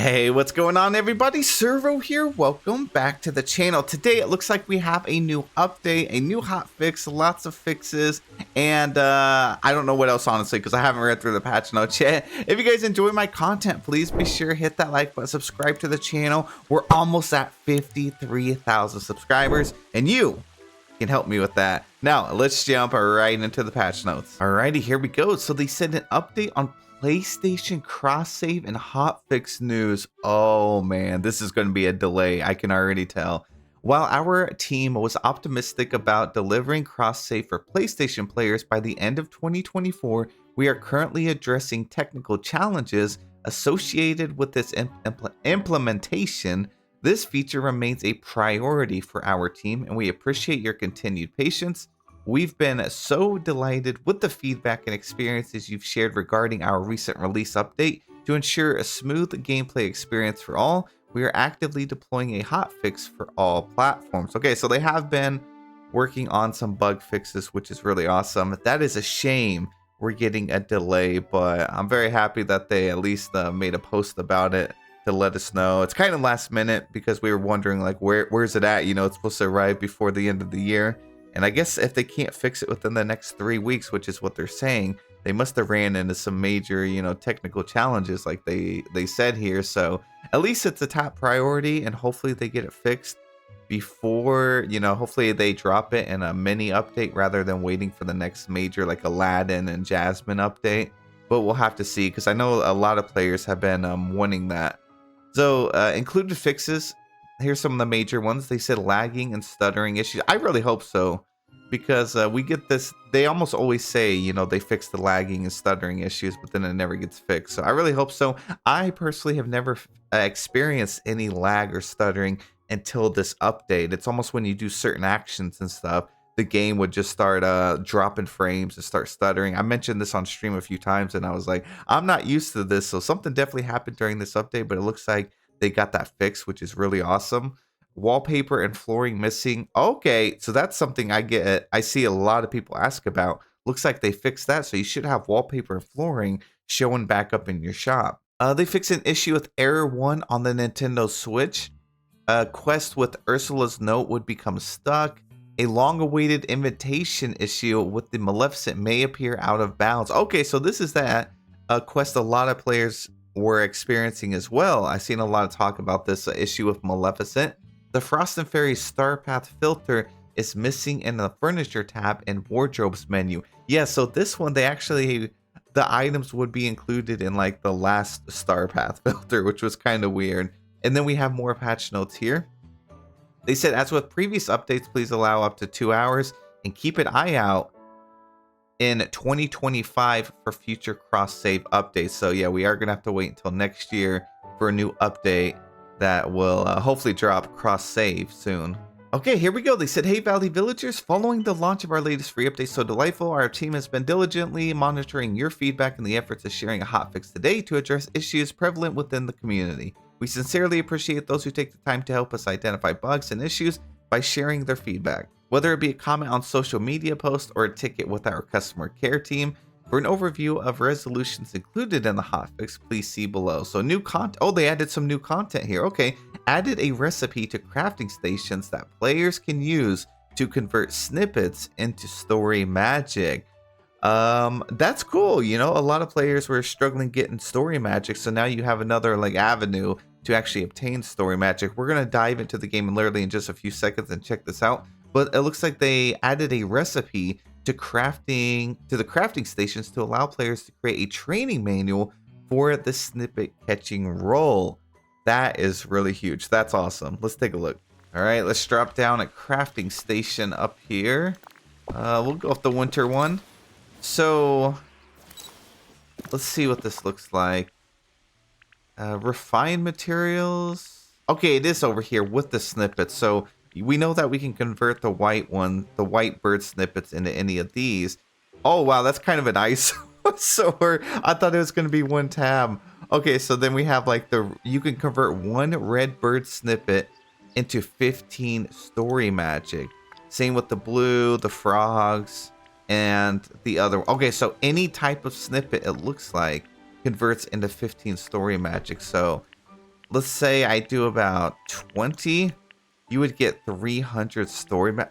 Hey, what's going on, everybody? Servo here. Welcome back to the channel. Today it looks like we have a new update, a new hot fix, lots of fixes, and I don't know what else, honestly, because I haven't read through the patch notes yet. If you guys enjoy my content, please be sure to hit that like button, subscribe to the channel. We're almost at 53,000 subscribers, and you can help me with that. Now let's jump right into the patch notes. Alrighty, here we go. So they sent an update on PlayStation cross save and hotfix news. Oh man, this is going to be a delay, I can already tell. While our team was optimistic about delivering cross save for PlayStation players by the end of 2024, we are currently addressing technical challenges associated with this implementation. This feature remains a priority for our team, and we appreciate your continued patience. We've been so delighted with the feedback and experiences you've shared regarding our recent release update. To ensure a smooth gameplay experience for all, we are actively deploying a hotfix for all platforms. Okay, so they have been working on some bug fixes, which is really awesome. That is a shame we're getting a delay, but I'm very happy that they at least made a post about it to let us know. It's kind of last minute because we were wondering, like, where's it at? You know, it's supposed to arrive before the end of the year. And I guess if they can't fix it within the next 3 weeks, which is what they're saying, they must have ran into some major, technical challenges like they said here. So at least it's a top priority, and hopefully they get it fixed before, hopefully they drop it in a mini update rather than waiting for the next major like Aladdin and Jasmine update. But we'll have to see, because I know a lot of players have been wanting that. So included fixes. Here's some of the major ones. They said lagging and stuttering issues. I really hope so, because we get this. They almost always say, they fix the lagging and stuttering issues, but then it never gets fixed. So I really hope so. I personally have never experienced any lag or stuttering until this update. It's almost when you do certain actions and stuff, the game would just start dropping frames and start stuttering. I mentioned this on stream a few times, and I was like, I'm not used to this. So something definitely happened during this update, but it looks like they got that fixed, which is really awesome. Wallpaper and flooring missing. Okay, so that's something I see a lot of people ask about. Looks like they fixed that, so you should have wallpaper and flooring showing back up in your shop. They fixed an issue with error 1 on the Nintendo Switch. A quest with Ursula's note would become stuck. A long-awaited invitation issue with the Maleficent may appear out of bounds. Okay, so this is that quest a lot of players were experiencing as well. I've seen a lot of talk about this issue with Maleficent. The Frost and Fairy Star Path filter is missing in the furniture tab and wardrobes menu. Yeah, so this one, the items would be included in like the last Star Path filter, which was kind of weird. And then we have more patch notes here. They said, as with previous updates, please allow up to 2 hours and keep an eye out in 2025 for future cross-save updates. So yeah, we are gonna have to wait until next year for a new update that will hopefully drop cross-save soon. Okay, here we go. They said, hey Valley Villagers, following the launch of our latest free update, So Delightful, our team has been diligently monitoring your feedback in the efforts of sharing a hotfix today to address issues prevalent within the community. We sincerely appreciate those who take the time to help us identify bugs and issues by sharing their feedback. Whether it be a comment on social media post or a ticket with our customer care team. For an overview of resolutions included in the hotfix, please see below. So new content. Oh, they added some new content here. Okay, added a recipe to crafting stations that players can use to convert snippets into story magic. That's cool. A lot of players were struggling getting story magic, so now you have another like avenue to actually obtain story magic. We're gonna dive into the game literally in just a few seconds and check this out. But it looks like they added a recipe to the crafting stations to allow players to create a training manual for the snippet catching role. That is really huge. That's awesome. Let's take a look. All right, let's drop down a crafting station up here. We'll go with the winter one. So let's see what this looks like. Refined materials. Okay, it is over here with the snippets. So we know that we can convert the white bird snippets into any of these. Oh, wow, that's kind of an eyesore. I thought it was going to be one tab. Okay, so then we have like you can convert one red bird snippet into 15 story magic. Same with the blue, the frogs, and the other. Okay, so any type of snippet, it looks like, converts into 15 story magic. So let's say I do about 20, you would get 300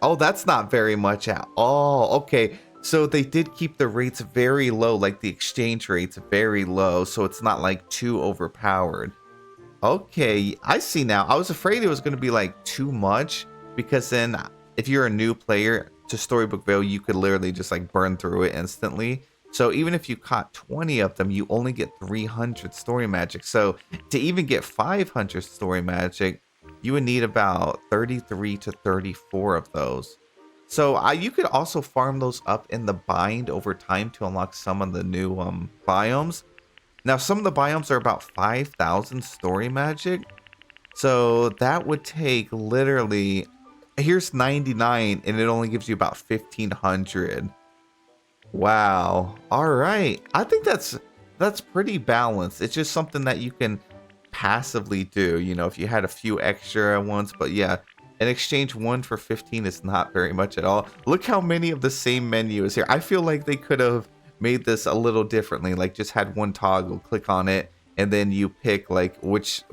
oh, that's not very much at all. Okay, so they did keep the rates very low, like the exchange rates very low, so it's not like too overpowered. Okay, I see now. I was afraid it was going to be like too much, because then if you're a new player to Storybook Vale, you could literally just like burn through it instantly. So even if you caught 20 of them, you only get 300 story magic. So to even get 500 story magic, you would need about 33 to 34 of those. So you could also farm those up in the bind over time to unlock some of the new biomes. Now, some of the biomes are about 5,000 story magic. So that would take literally, here's 99 and it only gives you about 1,500. Wow. All right. I think that's pretty balanced. It's just something that you can passively do, you know, if you had a few extra ones. But yeah, an exchange 1 for 15 is not very much at all. Look how many of the same menu is here. I feel like they could have made this a little differently, like just had one toggle, click on it, and then you pick like which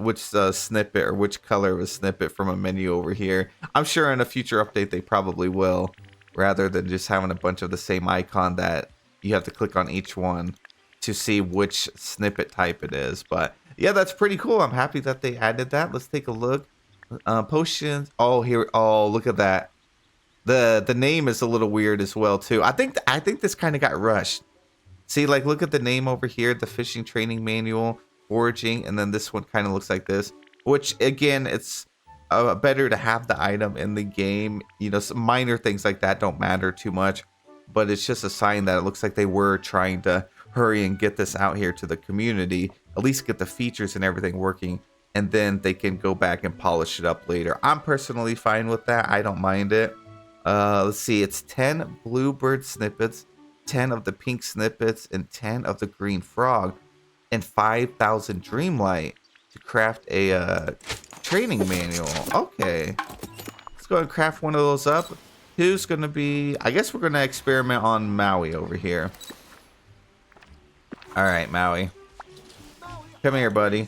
snippet or which color of a snippet from a menu over here. I'm sure in a future update they probably will, rather than just having a bunch of the same icon that you have to click on each one to see which snippet type it is. But yeah, that's pretty cool. I'm happy that they added that. Let's take a look. Potions. Oh, here. Oh, look at that. The name is a little weird as well too. I think this kind of got rushed. See, like, look at the name over here, the fishing training manual, foraging, and then this one kind of looks like this, which, again, it's better to have the item in the game. You know, some minor things like that don't matter too much, but it's just a sign that it looks like they were trying to hurry and get this out here to the community, at least get the features and everything working, and then they can go back and polish it up later. I'm personally fine with that. I don't mind it. Let's see, it's 10 bluebird snippets, 10 of the pink snippets, and 10 of the green frog, and 5,000 Dreamlight to craft a training manual. Okay, let's go and craft one of those up. Who's gonna be, I guess we're gonna experiment on Maui over here. All right, Maui, come here, buddy.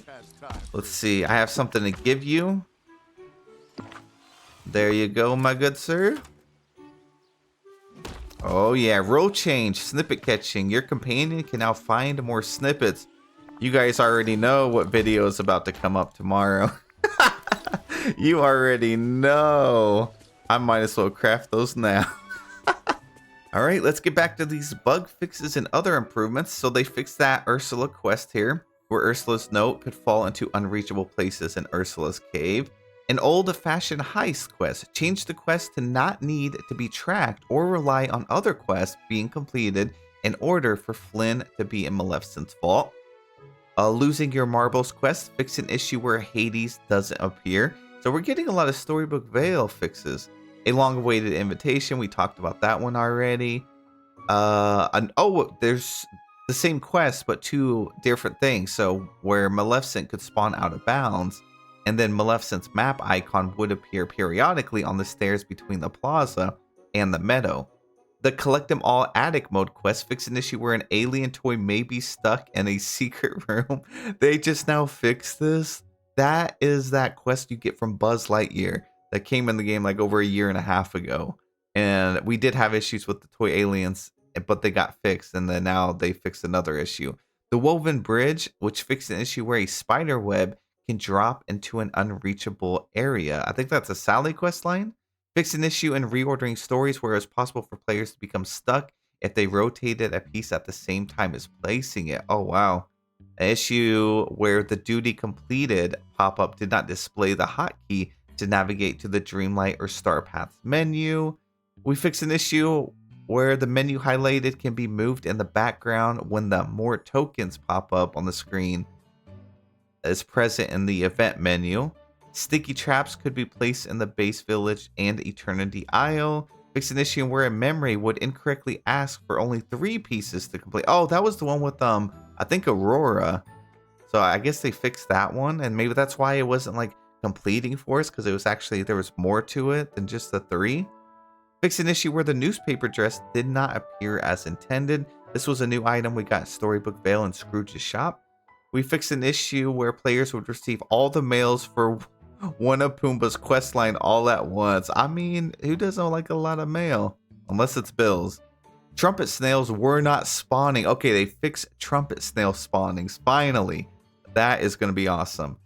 Let's see, I have something to give you. There you go, my good sir. Oh yeah, role change, snippet catching. Your companion can now find more snippets. You guys already know what video is about to come up tomorrow. You already know. I might as well craft those now. All right, let's get back to these bug fixes and other improvements. So they fixed that Ursula quest here, where Ursula's note could fall into unreachable places in Ursula's cave. An old-fashioned heist quest changed the quest to not need to be tracked or rely on other quests being completed in order for Flynn to be in Maleficent's vault. Losing your marbles quest fixed an issue where Hades doesn't appear. So we're getting a lot of Storybook Vale fixes. A long-awaited invitation, we talked about that one already. There's the same quest but two different things. So where Maleficent could spawn out of bounds, and then Maleficent's map icon would appear periodically on the stairs between the plaza and the meadow. The Collect Them All Attic mode quest fixed an issue where an alien toy may be stuck in a secret room. They just now fixed this. That is that quest you get from Buzz Lightyear that came in the game like over a year and a half ago. And we did have issues with the toy aliens, but they got fixed, and then now they fixed another issue. The Woven Bridge, which fixed an issue where a spider web can drop into an unreachable area. I think that's a Sally quest line. Fixed an issue in reordering stories where it's possible for players to become stuck if they rotated a piece at the same time as placing it. Oh, wow. An issue where the duty completed pop-up did not display the hotkey to navigate to the Dreamlight or Star Paths menu. We fixed an issue where the menu highlighted can be moved in the background when the more tokens pop up on the screen is present in the event menu. Sticky traps could be placed in the base village and Eternity Isle. Fixed an issue where a memory would incorrectly ask for only 3 pieces to complete. Oh, that was the one with I think Aurora. So I guess they fixed that one, and maybe that's why it wasn't like completing for us, because it was actually, there was more to it than just the 3. Fixed an issue where the newspaper dress did not appear as intended. This was a new item we got in Storybook Vale and Scrooge's shop. We fixed an issue where players would receive all the mails for one of Pumbaa's quest line all at once. I mean, who doesn't like a lot of mail? Unless it's bills. Trumpet snails were not spawning. Okay, they fixed trumpet snail spawnings. Finally. That is going to be awesome.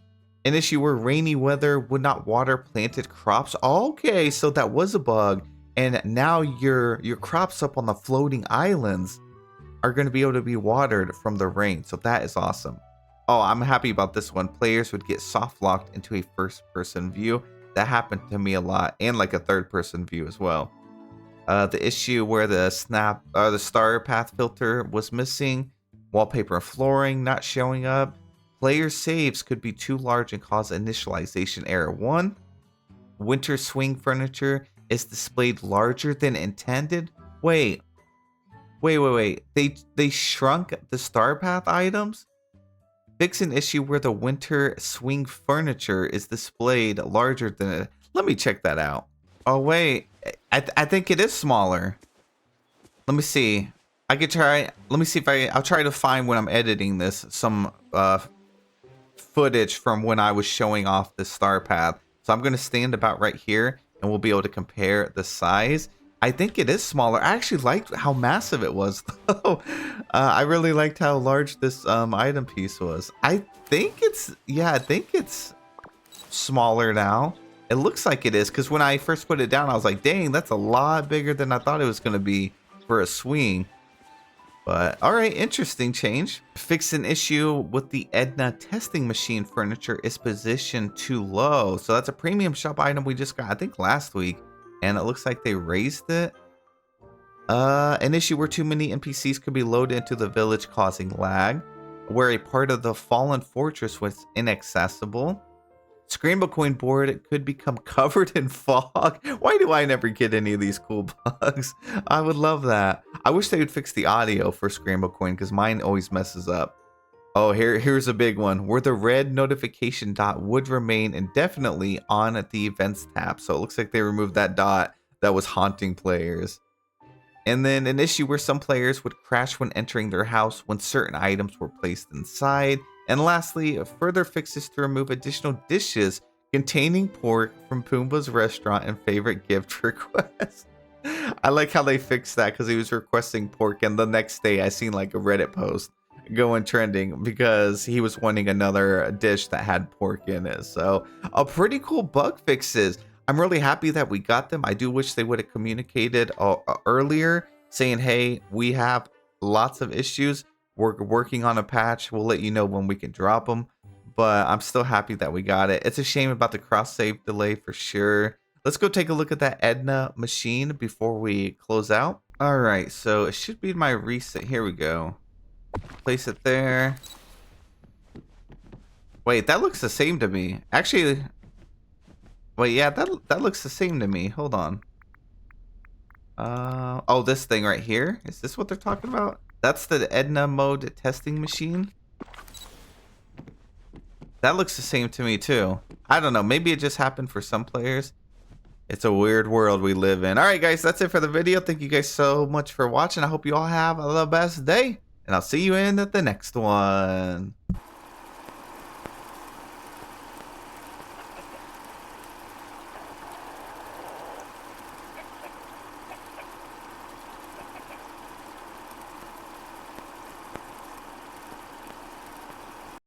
An issue where rainy weather would not water planted crops. Okay, so that was a bug. And now your crops up on the floating islands are going to be able to be watered from the rain. So that is awesome. Oh, I'm happy about this one. Players would get soft locked into a first person view. That happened to me a lot, and like a third person view as well. The issue where the star path filter was missing, wallpaper and flooring not showing up. Player saves could be too large and cause initialization error. 1. Winter swing furniture is displayed larger than intended. Wait. They shrunk the star path items? Fix an issue where the winter swing furniture is displayed larger than it. Let me check that out. Oh wait, I think it is smaller. Let me see. I could try. Let me see if I'll try to find when I'm editing this some footage from when I was showing off the star path. So I'm gonna stand about right here, and we'll be able to compare the size. I think it is smaller. I actually liked how massive it was, though. I really liked how large this item piece was. I think it's smaller now. It looks like it is, because when I first put it down, I was like, dang, that's a lot bigger than I thought it was going to be for a swing. But all right, interesting change. Fix an issue with the Edna testing machine furniture is positioned too low. So that's a premium shop item we just got, I think, last week. And it looks like they raised it. An issue where too many NPCs could be loaded into the village, causing lag. Where a part of the fallen fortress was inaccessible. Scramble coin board could become covered in fog. Why do I never get any of these cool bugs? I would love that. I wish they would fix the audio for Scramble coin, because mine always messes up. Oh, here's a big one. Where the red notification dot would remain indefinitely on the events tab. So it looks like they removed that dot that was haunting players. And then an issue where some players would crash when entering their house when certain items were placed inside. And lastly, further fixes to remove additional dishes containing pork from Pumbaa's restaurant and favorite gift requests. I like how they fixed that, because he was requesting pork, and the next day I seen like a Reddit post going trending because he was wanting another dish that had pork in it. So a pretty cool bug fixes. I'm really happy that we got them. I do wish they would have communicated earlier, saying, hey, we have lots of issues. We're working on a patch. We'll let you know when we can drop them. But I'm still happy that we got it. It's a shame about the cross save delay for sure. Let's go take a look at that Edna machine before we close out. All right, so it should be my reset. Here we go. Place it there. Wait, that looks the same to me. Actually, wait, yeah, that looks the same to me. Hold on. Oh, this thing right here. Is this what they're talking about? That's the Edna mode testing machine. That looks the same to me too. I don't know. Maybe it just happened for some players. It's a weird world we live in. All right, guys, that's it for the video. Thank you guys so much for watching. I hope you all have the best day, and I'll see you in the next one.